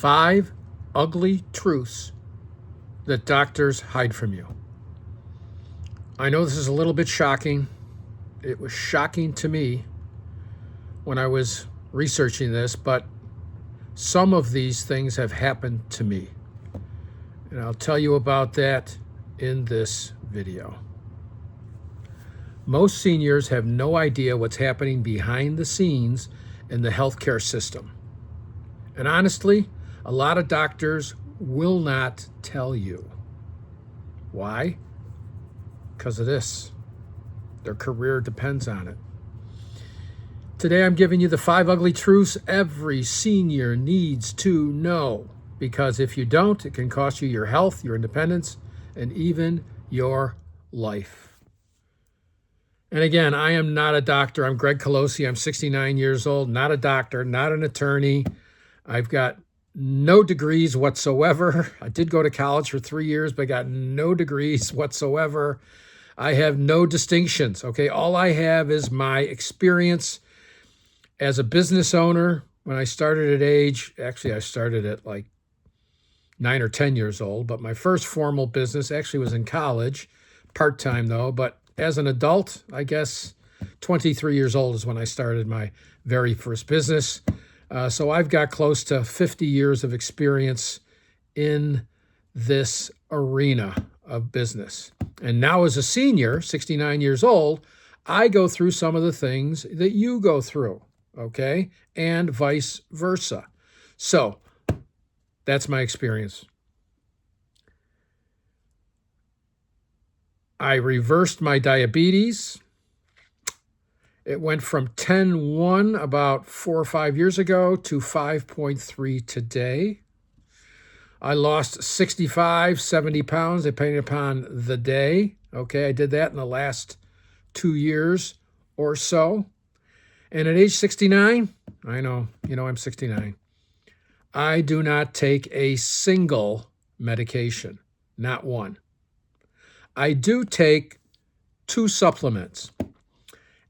5 ugly truths that doctors hide from you. I know this is a little bit shocking. It was shocking to me when I was researching this, but some of these things have happened to me. And I'll tell you about that in this video. Most seniors have no idea what's happening behind the scenes in the healthcare system. And honestly, a lot of doctors will not tell you. Why? Because of this. Their career depends on it. Today I'm giving you the 5 ugly truths every senior needs to know. Because if you don't, it can cost you your health, your independence, and even your life. And again, I am not a doctor. I'm Greg Colosi. I'm 69 years old, not a doctor, not an attorney. I've got no degrees whatsoever. I did go to college for 3 years, but I got no degrees whatsoever. I have no distinctions, okay? All I have is my experience as a business owner. When I started I started at like 9 or 10 years old, but my first formal business actually was in college, part-time though, but as an adult, I guess 23 years old is when I started my very first business. So I've got close to 50 years of experience in this arena of business. And now as a senior, 69 years old, I go through some of the things that you go through, okay? And vice versa. So that's my experience. I reversed my diabetes. It went from 10.1 about 4 or 5 years ago to 5.3 today. I lost 65, 70 pounds, depending upon the day. Okay, I did that in the last 2 years or so. And at age 69, I know, I'm 69. I do not take a single medication, not one. I do take 2 supplements.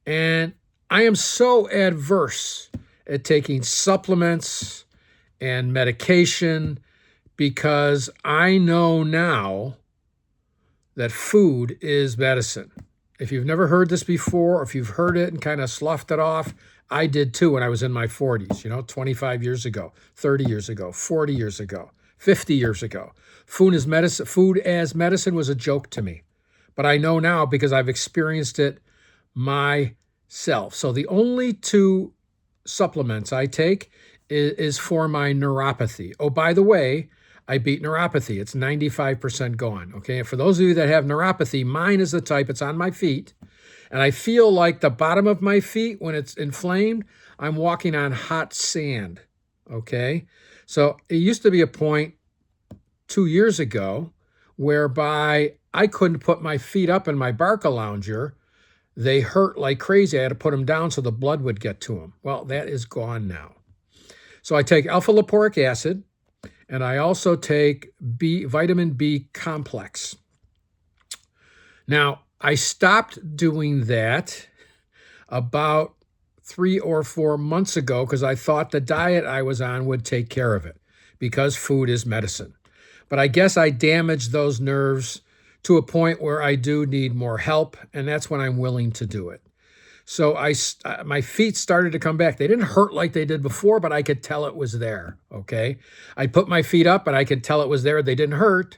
And I am so adverse at taking supplements and medication because I know now that food is medicine. If you've never heard this before, or if you've heard it and kind of sloughed it off, I did too when I was in my 40s, 25 years ago, 30 years ago, 40 years ago, 50 years ago. Food as medicine was a joke to me. But I know now because I've experienced it myself. So the only 2 supplements I take is for my neuropathy. Oh, by the way, I beat neuropathy. It's 95% gone. Okay. And for those of you that have neuropathy, mine is the type, it's on my feet. And I feel like the bottom of my feet, when it's inflamed, I'm walking on hot sand. Okay. So it used to be a point 2 years ago whereby I couldn't put my feet up in my Barca-lounger. They hurt like crazy. I had to put them down so the blood would get to them. Well, that is gone now. So I take alpha-lipoic acid, and I also take vitamin B complex. Now, I stopped doing that about 3 or 4 months ago because I thought the diet I was on would take care of it because food is medicine. But I guess I damaged those nerves to a point where I do need more help, and that's when I'm willing to do it. So my feet started to come back. They didn't hurt like they did before, but I could tell it was there, okay? I put my feet up, and I could tell it was there. They didn't hurt.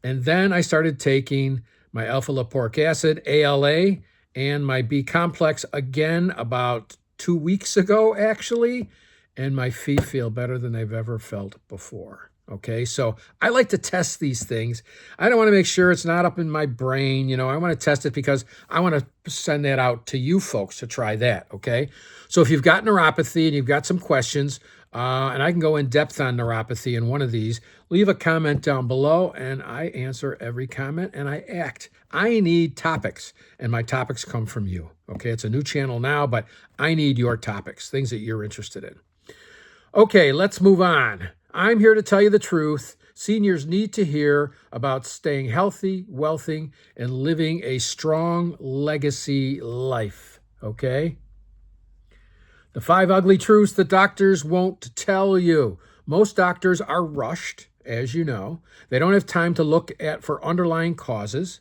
And then I started taking my alpha-lipoic acid, ALA, and my B complex again about 2 weeks ago, actually, and my feet feel better than they've ever felt before. Okay, so I like to test these things. I don't want to make sure it's not up in my brain. I want to test it because I want to send that out to you folks to try that. Okay, so if you've got neuropathy and you've got some questions, and I can go in depth on neuropathy in one of these, leave a comment down below and I answer every comment and I act. I need topics, and my topics come from you. Okay, it's a new channel now, but I need your topics, things that you're interested in. Okay, let's move on. I'm here to tell you the truth. Seniors need to hear about staying healthy, wealthy, and living a strong legacy life, okay? The 5 ugly truths the doctors won't tell you. Most doctors are rushed, as you know. They don't have time to look at for underlying causes.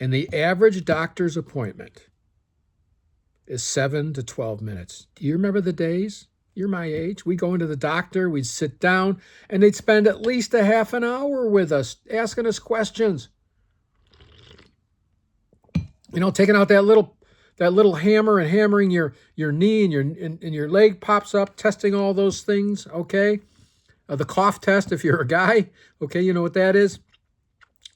And the average doctor's appointment is 7 to 12 minutes. Do you remember the days? You're my age. We go into the doctor, we'd sit down, and they'd spend at least a half an hour with us, asking us questions. You know, taking out that little hammer and hammering your knee and your leg pops up, testing all those things, okay? The cough test if you're a guy, okay, you know what that is?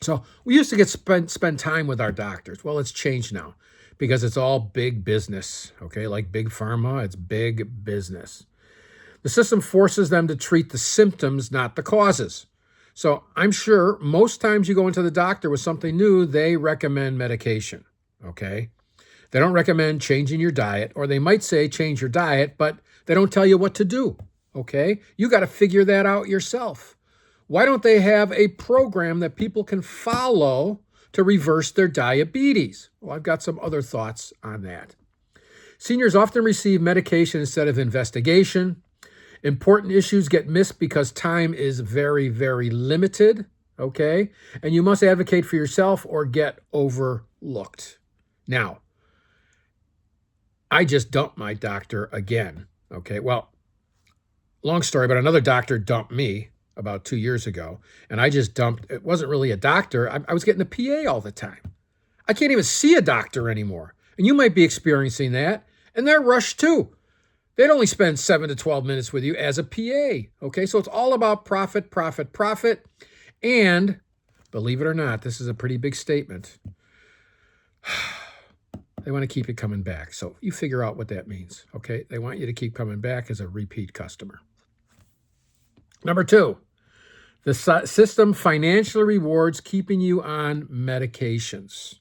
So we used to spend time with our doctors. Well, it's changed now because it's all big business, okay? Like big pharma, it's big business. The system forces them to treat the symptoms, not the causes. So I'm sure most times you go into the doctor with something new, they recommend medication, okay? They don't recommend changing your diet, or they might say change your diet, but they don't tell you what to do, okay? You got to figure that out yourself. Why don't they have a program that people can follow to reverse their diabetes? Well, I've got some other thoughts on that. Seniors often receive medication instead of investigation. Important issues get missed because time is very, very limited, okay? And you must advocate for yourself or get overlooked. Now, I just dumped my doctor again, okay? Well, long story, but another doctor dumped me about 2 years ago, and I just dumped, it wasn't really a doctor, I was getting a PA all the time. I can't even see a doctor anymore, and you might be experiencing that, and they're rushed too. They'd only spend 7 to 12 minutes with you as a PA, okay? So it's all about profit, profit, profit, and believe it or not, this is a pretty big statement. They want to keep it coming back, so you figure out what that means, okay? They want you to keep coming back as a repeat customer. Number 2, the system financially rewards keeping you on medications.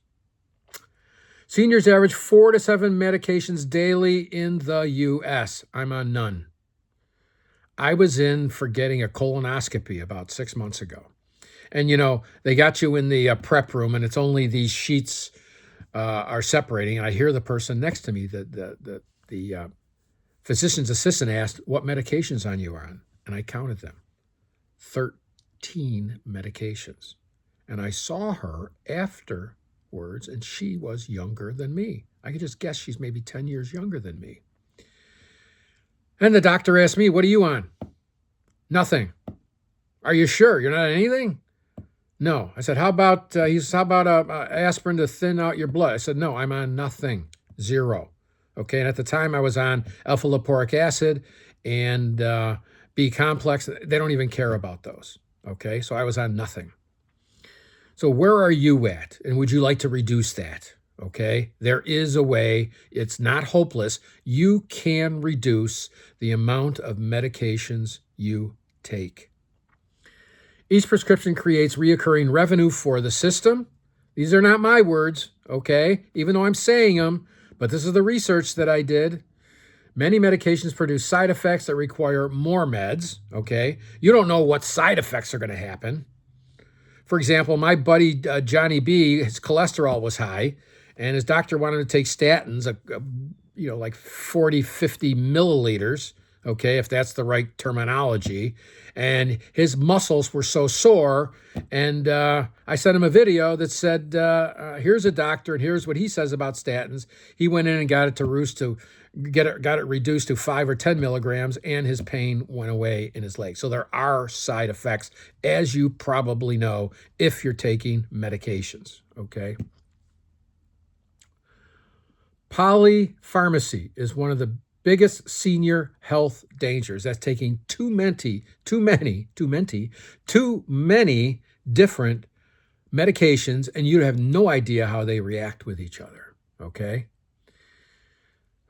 Seniors average 4 to 7 medications daily in the U.S. I'm on none. I was in for getting a colonoscopy about 6 months ago. And, you know, they got you in the prep room, and it's only these sheets are separating. And I hear the person next to me, the physician's assistant asked, what medications on you are on? And I counted them, 13 medications. And I saw her afterwards, and she was younger than me. I could just guess she's maybe 10 years younger than me. And the doctor asked me, what are you on? Nothing. Are you sure you're not on anything? No. I said, how about aspirin to thin out your blood? I said, no, I'm on nothing, 0. Okay, and at the time I was on alpha lipoic acid and B complex. They don't even care about those. Okay, so I was on nothing. So where are you at? And would you like to reduce that? Okay, there is a way. It's not hopeless. You can reduce the amount of medications you take. Each prescription creates reoccurring revenue for the system. These are not my words, okay, even though I'm saying them, but this is the research that I did. Many medications produce side effects that require more meds, okay? You don't know what side effects are going to happen. For example, my buddy Johnny B, his cholesterol was high, and his doctor wanted to take statins, like 40, 50 milliliters, okay, if that's the right terminology. And his muscles were so sore, and I sent him a video that said, here's a doctor, and here's what he says about statins. He went in and got it reduced to 5 or 10 milligrams, and his pain went away in his leg. So there are side effects, as you probably know, if you're taking medications, okay? Polypharmacy is one of the biggest senior health dangers. That's taking too many different medications, and you have no idea how they react with each other, okay?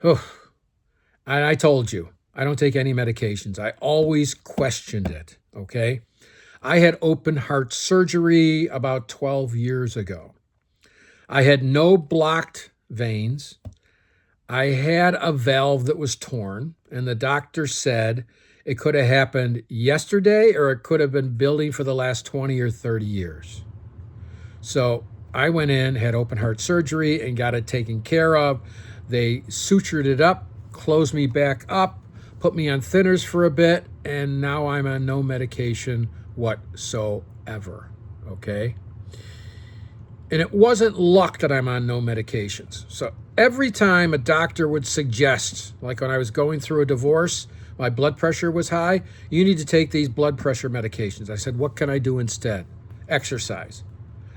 Oh, and I told you, I don't take any medications. I always questioned it, okay? I had open heart surgery about 12 years ago. I had no blocked veins. I had a valve that was torn, and the doctor said it could have happened yesterday or it could have been building for the last 20 or 30 years. So I went in, had open heart surgery, and got it taken care of. They sutured it up, closed me back up, put me on thinners for a bit, and now I'm on no medication whatsoever, okay? And it wasn't luck that I'm on no medications. So every time a doctor would suggest, like when I was going through a divorce, my blood pressure was high, you need to take these blood pressure medications. I said, what can I do instead? Exercise.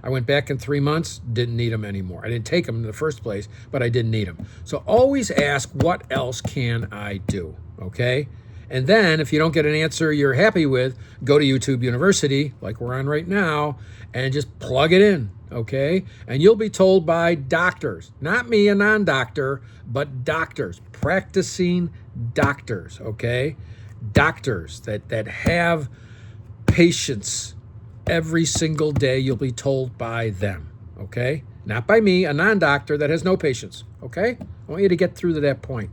I went back in 3 months, didn't need them anymore. I didn't take them in the first place, but I didn't need them. So always ask, what else can I do? Okay? And then if you don't get an answer you're happy with, go to YouTube University, like we're on right now, and just plug it in, okay? And you'll be told by doctors, not me, a non-doctor, but doctors, practicing doctors, okay? Doctors that have patients every single day. You'll be told by them, okay? Not by me, a non-doctor that has no patience, okay? I want you to get through to that point.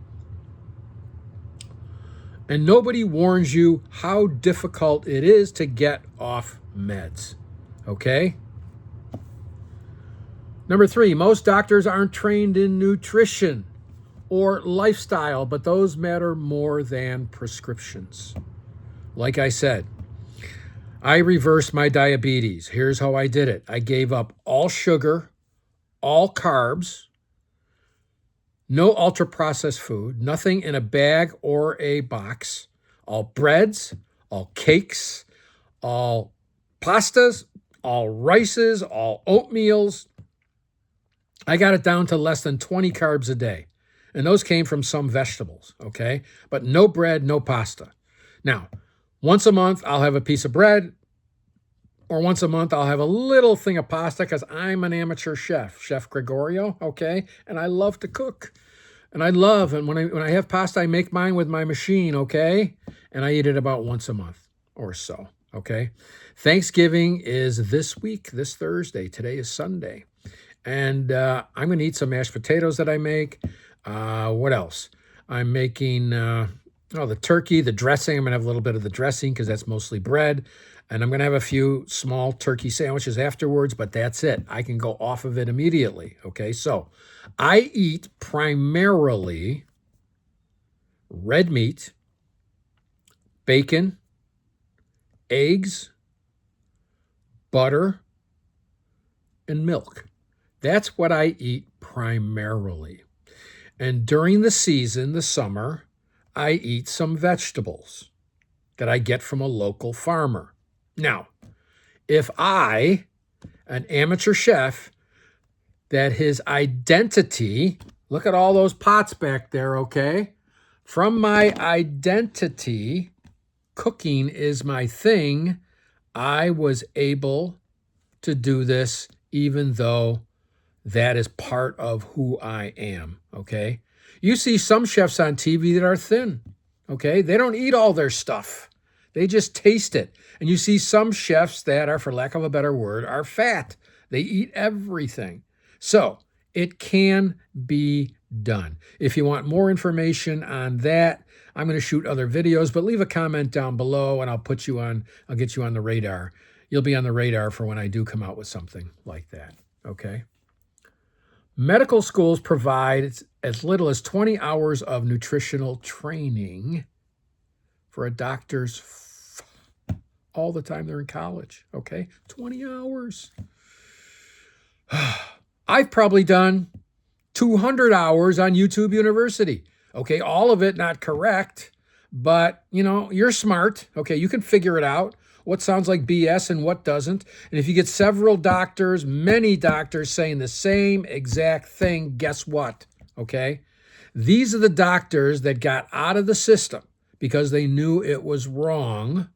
And nobody warns you how difficult it is to get off meds, okay? Number 3, most doctors aren't trained in nutrition or lifestyle, but those matter more than prescriptions. Like I said, I reversed my diabetes. Here's how I did it. I gave up all sugar, all carbs, no ultra-processed food, nothing in a bag or a box, all breads, all cakes, all pastas, all rices, all oatmeals. I got it down to less than 20 carbs a day. And those came from some vegetables, okay? But no bread, no pasta. Now, once a month, I'll have a piece of bread, or once a month, I'll have a little thing of pasta because I'm an amateur chef, Chef Gregorio, okay? And I love to cook. And when I have pasta, I make mine with my machine, okay? And I eat it about once a month or so, okay? Thanksgiving is this week, this Thursday. Today is Sunday. And I'm going to eat some mashed potatoes that I make. What else? I'm making the turkey, the dressing. I'm going to have a little bit of the dressing because that's mostly bread. And I'm going to have a few small turkey sandwiches afterwards, but that's it. I can go off of it immediately, okay? So I eat primarily red meat, bacon, eggs, butter, and milk. That's what I eat primarily. And during the season, the summer, I eat some vegetables that I get from a local farmer. Now, if I, an amateur chef, that his identity, look at all those pots back there, okay? From my identity, cooking is my thing, I was able to do this even though that is part of who I am, okay? You see some chefs on TV that are thin, okay? They don't eat all their stuff. They just taste it. And you see some chefs that are, for lack of a better word, are fat. They eat everything. So it can be done. If you want more information on that, I'm going to shoot other videos, but leave a comment down below and I'll get you on the radar. You'll be on the radar for when I do come out with something like that, okay? Medical schools provide as little as 20 hours of nutritional training for a doctor's all the time they're in college, okay? 20 hours. I've probably done 200 hours on YouTube University, okay? All of it not correct, but, you're smart, okay? You can figure it out, what sounds like BS and what doesn't. And if you get several doctors, many doctors saying the same exact thing, guess what, okay? These are the doctors that got out of the system because they knew it was wrong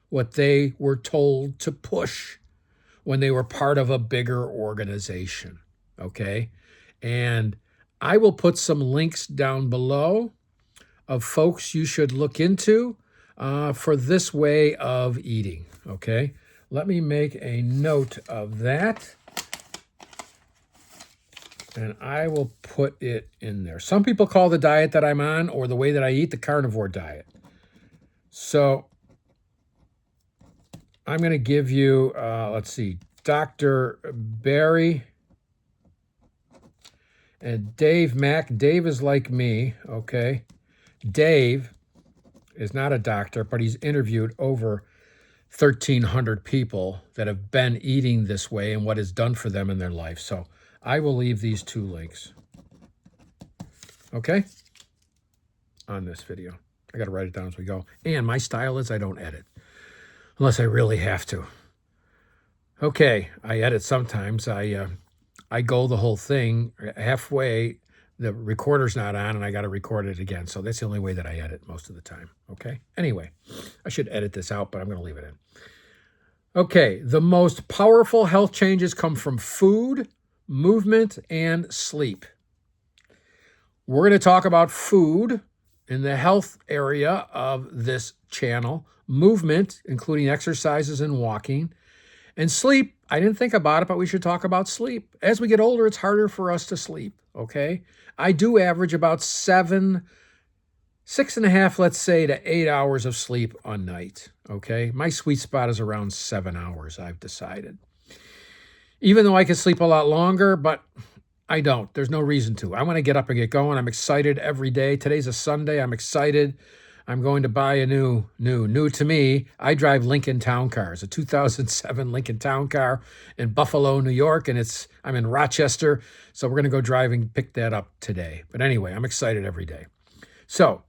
what they were told to push when they were part of a bigger organization, okay? And I will put some links down below of folks you should look into for this way of eating, okay? Let me make a note of that, and I will put it in there. Some people call the diet that I'm on or the way that I eat the carnivore diet. So I'm going to give you, let's see, Dr. Barry and Dave Mack. Dave is like me, okay? Dave is not a doctor, but he's interviewed over 1,300 people that have been eating this way and what it's done for them in their life. So I will leave these 2 links, okay, on this video. I got to write it down as we go. And my style is I don't edit unless I really have to. Okay, I edit sometimes. I go the whole thing halfway. The recorder's not on, and I got to record it again. So that's the only way that I edit most of the time, okay? Anyway, I should edit this out, but I'm going to leave it in. Okay, the most powerful health changes come from food, movement, and sleep. We're going to talk about food in the health area of this channel, movement, including exercises and walking, and sleep. I didn't think about it, but we should talk about sleep. As we get older, it's harder for us to sleep, okay? I do average about 6.5, let's say, to 8 hours of sleep a night, okay? My sweet spot is around 7 hours, I've decided. Even though I could sleep a lot longer, but I don't. There's no reason to. I want to get up and get going. I'm excited every day. Today's a Sunday. I'm excited. I'm going to buy a new to me. I drive Lincoln Town Cars, a 2007 Lincoln Town Car in Buffalo, New York, and I'm in Rochester, so we're going to go drive and pick that up today. But anyway, I'm excited every day. So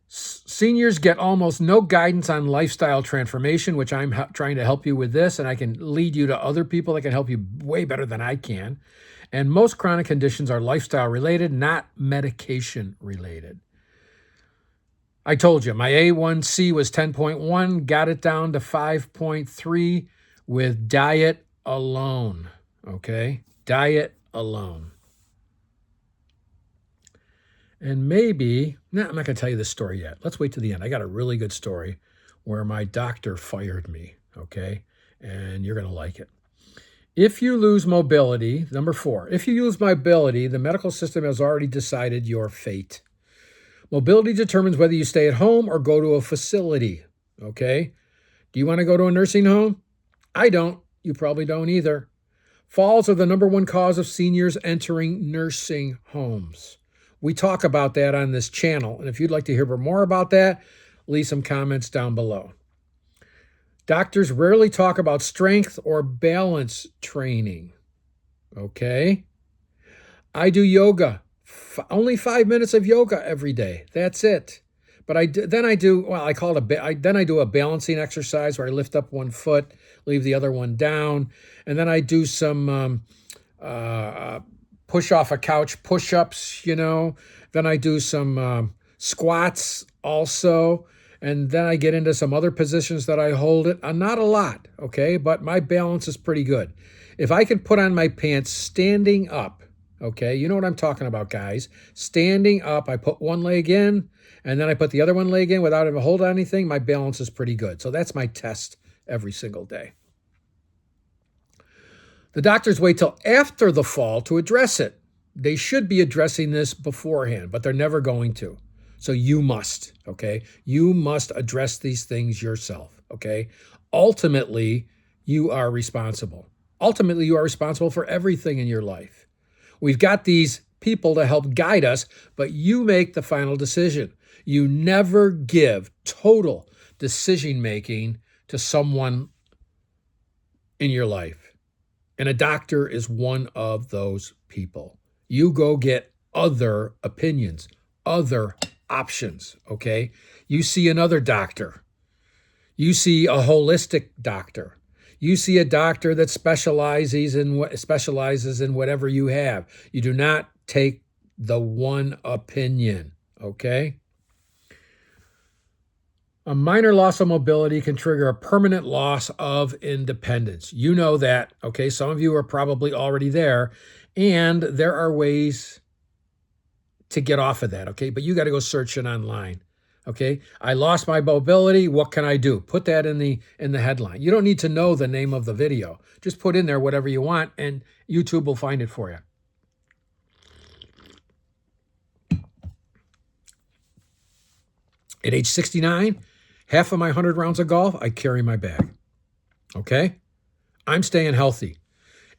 seniors get almost no guidance on lifestyle transformation, which I'm trying to help you with this, and I can lead you to other people that can help you way better than I can. And most chronic conditions are lifestyle related, not medication related. I told you, my A1C was 10.1, got it down to 5.3 with diet alone, okay? Diet alone. And maybe, I'm not going to tell you this story yet. Let's wait to the end. I got a really good story where my doctor fired me, okay? And you're going to like it. If you lose mobility, number 4, if you lose mobility, the medical system has already decided your fate. Mobility determines whether you stay at home or go to a facility, okay? Do you want to go to a nursing home? I don't. You probably don't either. Falls are the number 1 cause of seniors entering nursing homes. We talk about that on this channel, and if you'd like to hear more about that, leave some comments down below. Doctors rarely talk about strength or balance training, okay? I do yoga. Only 5 minutes of yoga every day. That's it. But I do a balancing exercise where I lift up one foot, leave the other one down, and then I do some push off a couch push-ups, Then I do some squats also, and then I get into some other positions that I hold it. Not a lot, okay? But my balance is pretty good. If I can put on my pants standing up, okay, you know what I'm talking about, guys. Standing up, I put one leg in, and then I put the other one leg in without having to hold on anything. My balance is pretty good. So that's my test every single day. The doctors wait till after the fall to address it. They should be addressing this beforehand, but they're never going to. So you must, okay? You must address these things yourself, okay? Ultimately, you are responsible. Ultimately, you are responsible for everything in your life. We've got these people to help guide us, but you make the final decision. You never give total decision-making to someone in your life. And a doctor is one of those people. You go get other opinions, other options, okay? You see another doctor. You see a holistic doctor. You see a doctor that specializes in whatever you have. You do not take the one opinion, okay? A minor loss of mobility can trigger a permanent loss of independence. You know that, okay? Some of you are probably already there, and there are ways to get off of that, okay? But you got to go searching online. Okay, I lost my mobility. What can I do? Put that in the headline. You don't need to know the name of the video. Just put in there whatever you want, and YouTube will find it for you. At age 69, half of my 100 rounds of golf, I carry my bag. Okay, I'm staying healthy.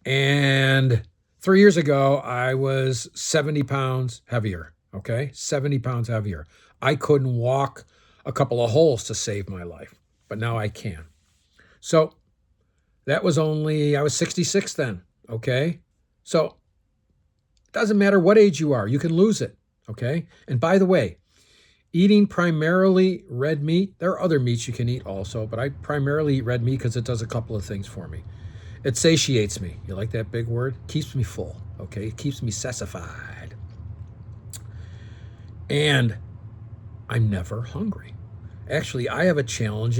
And 3 years ago, I was 70 pounds heavier. Okay, 70 pounds heavier. I couldn't walk a couple of holes to save my life, but now I can. So that was I was 66 then, okay? So it doesn't matter what age you are, you can lose it, okay? And by the way, eating primarily red meat, there are other meats you can eat also, but I primarily eat red meat because it does a couple of things for me. It satiates me. You like that big word? Keeps me full, okay? It keeps me satisfied. And I'm never hungry. Actually, I have a challenge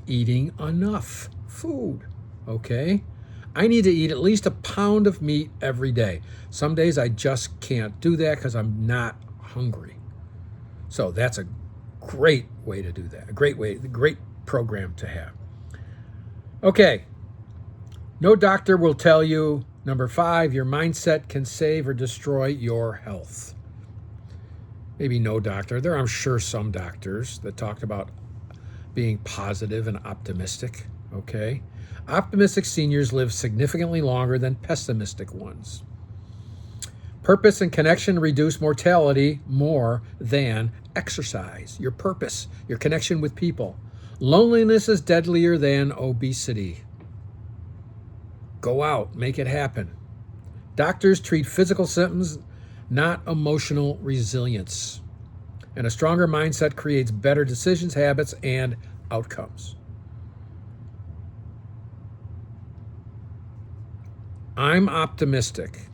eating enough food, okay? I need to eat at least a pound of meat every day. Some days I just can't do that because I'm not hungry. So that's a great way to do that. A great program to have. Okay. No doctor will tell you, number 5, your mindset can save or destroy your health. Maybe no doctor. There are, I'm sure, some doctors that talked about being positive and optimistic, okay? Optimistic seniors live significantly longer than pessimistic ones. Purpose and connection reduce mortality more than exercise. Your purpose, your connection with people. Loneliness is deadlier than obesity. Go out, make it happen. Doctors treat physical symptoms, not emotional resilience. And a stronger mindset creates better decisions, habits, and outcomes. I'm optimistic,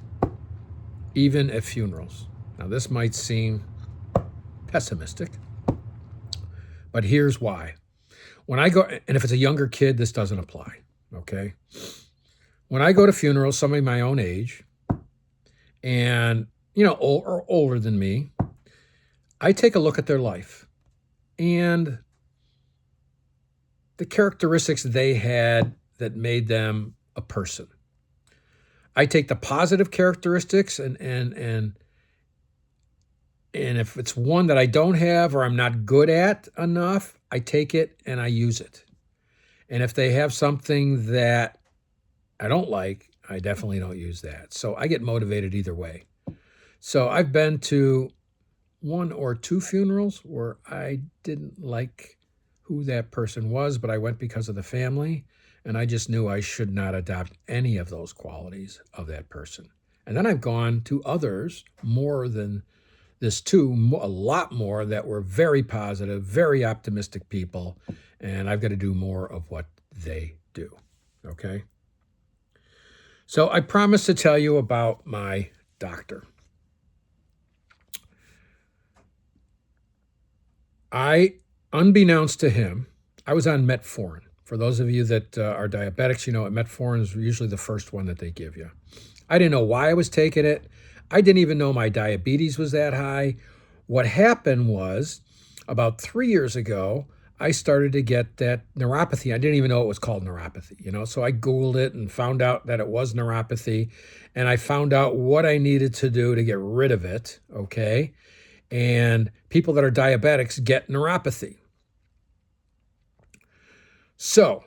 even at funerals. Now, this might seem pessimistic, but here's why. When I go, and if it's a younger kid, this doesn't apply, okay? When I go to funerals, somebody my own age, and, or older than me, I take a look at their life and the characteristics they had that made them a person. I take the positive characteristics and if it's one that I don't have or I'm not good at enough, I take it and I use it. And if they have something that I don't like, I definitely don't use that. So I get motivated either way. So I've been to 1 or 2 funerals where I didn't like who that person was, but I went because of the family, and I just knew I should not adopt any of those qualities of that person. And then I've gone to others, more than this too, a lot more, that were very positive, very optimistic people, and I've got to do more of what they do, okay? So I promised to tell you about my doctor. Unbeknownst to him, I was on metformin. For those of you that are diabetics, metformin is usually the first one that they give you. I didn't know why I was taking it. I didn't even know my diabetes was that high. What happened was, about 3 years ago, I started to get that neuropathy. I didn't even know it was called neuropathy, so I Googled it and found out that it was neuropathy, and I found out what I needed to do to get rid of it, okay? And people that are diabetics get neuropathy. So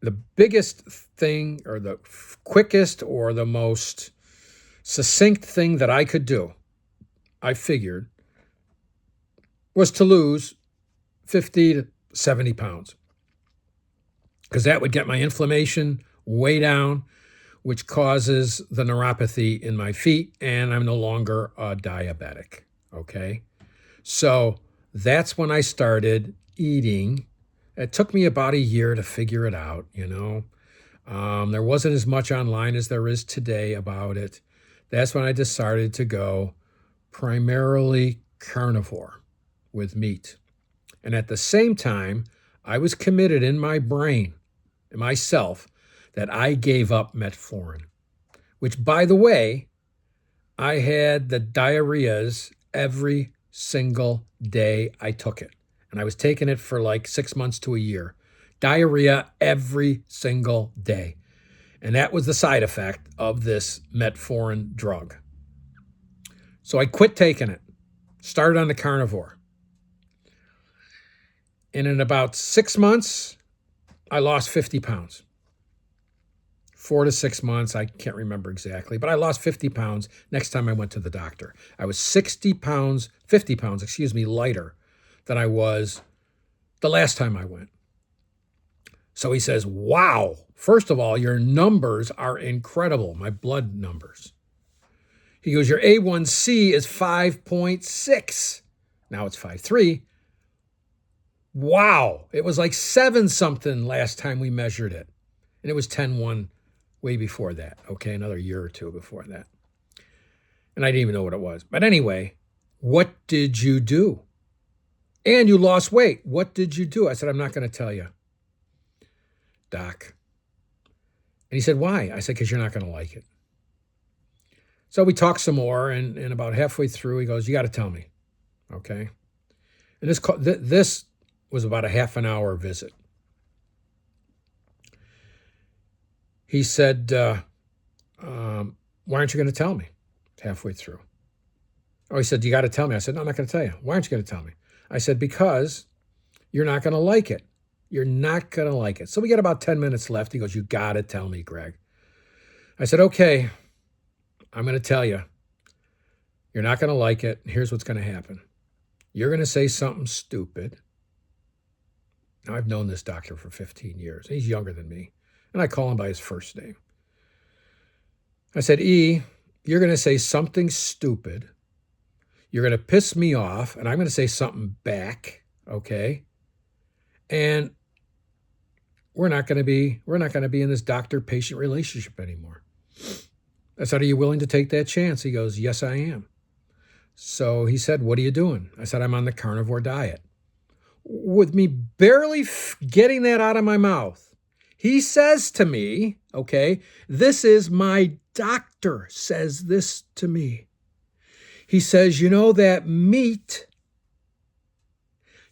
the biggest thing, or the quickest, or the most succinct thing that I could do, I figured, was to lose 50 to 70 pounds. Because that would get my inflammation way down, which causes the neuropathy in my feet, and I'm no longer a diabetic, okay? So that's when I started eating. It took me about a year to figure it out, There wasn't as much online as there is today about it. That's when I decided to go primarily carnivore with meat. And at the same time, I was committed in my brain, in myself, that I gave up metformin, which, by the way, I had the diarrheas every single day I took it. And I was taking it for like 6 months to a year. Diarrhea every single day. And that was the side effect of this metformin drug. So I quit taking it, started on the carnivore. And in about 6 months, I lost 50 pounds. 4 to 6 months. I can't remember exactly, but I lost 50 pounds next time I went to the doctor. I was 50 pounds, lighter than I was the last time I went. So he says, wow, first of all, your numbers are incredible, my blood numbers. He goes, your A1C is 5.6. Now it's 5.3. Wow, it was like 7 something last time we measured it. And it was 10.1 way before that, okay, another year or two before that. And I didn't even know what it was. But anyway, what did you do? And you lost weight. What did you do? I said, I'm not going to tell you, Doc. And he said, why? I said, because you're not going to like it. So we talked some more, and about halfway through, he goes, you got to tell me, okay? And this was about a half an hour visit. He said, why aren't you going to tell me? Halfway through. Oh, he said, you got to tell me. I said, no, I'm not going to tell you. Why aren't you going to tell me? I said, because you're not going to like it. You're not going to like it. So we got about 10 minutes left. He goes, you got to tell me, Greg. I said, okay, I'm going to tell you. You're not going to like it. Here's what's going to happen. You're going to say something stupid. Now, I've known this doctor for 15 years. He's younger than me. And I call him by his first name. I said, E, you're going to say something stupid. You're going to piss me off, and I'm going to say something back, okay? And we're not going to be in this doctor-patient relationship anymore. I said, are you willing to take that chance? He goes, yes, I am. So he said, what are you doing? I said, I'm on the carnivore diet. With me barely getting that out of my mouth, he says to me, okay, this is my doctor says this to me. He says, you know, that meat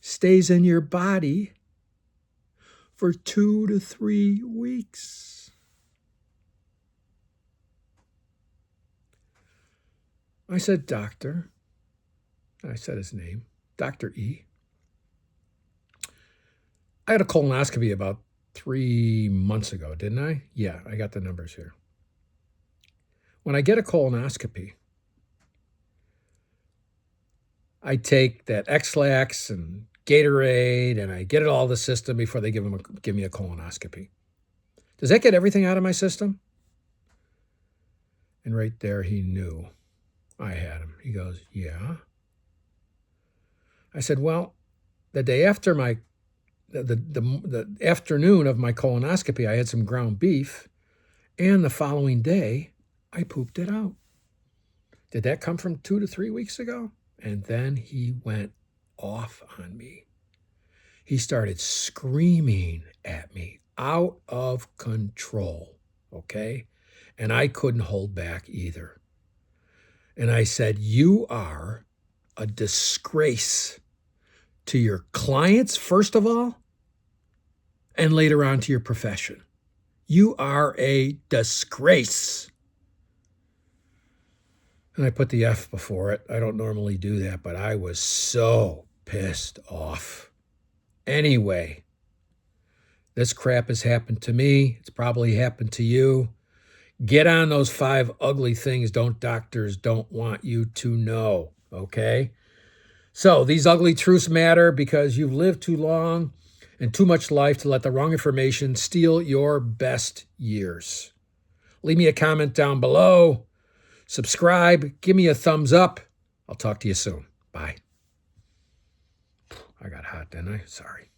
stays in your body for 2 to 3 weeks. I said, doctor. I said his name, Dr. E. I had a colonoscopy about 3 months ago, didn't I? Yeah, I got the numbers here. When I get a colonoscopy, I take that X-Lax and Gatorade, and I get it all the system before they give me a colonoscopy. Does that get everything out of my system? And right there, he knew I had him. He goes, yeah. I said, well, the day after the afternoon of my colonoscopy, I had some ground beef, and the following day, I pooped it out. Did that come from 2 to 3 weeks ago? And then he went off on me. He started screaming at me, out of control, okay? And I couldn't hold back either. And I said, you are a disgrace to your clients, first of all, and later on to your profession. You are a disgrace. And I put the F before it. I don't normally do that, but I was so pissed off. Anyway, this crap has happened to me. It's probably happened to you. Get on those 5 ugly things doctors don't want you to know, okay? So these ugly truths matter because you've lived too long and too much life to let the wrong information steal your best years. Leave me a comment down below. Subscribe. Give me a thumbs up. I'll talk to you soon. Bye. I got hot, didn't I? Sorry.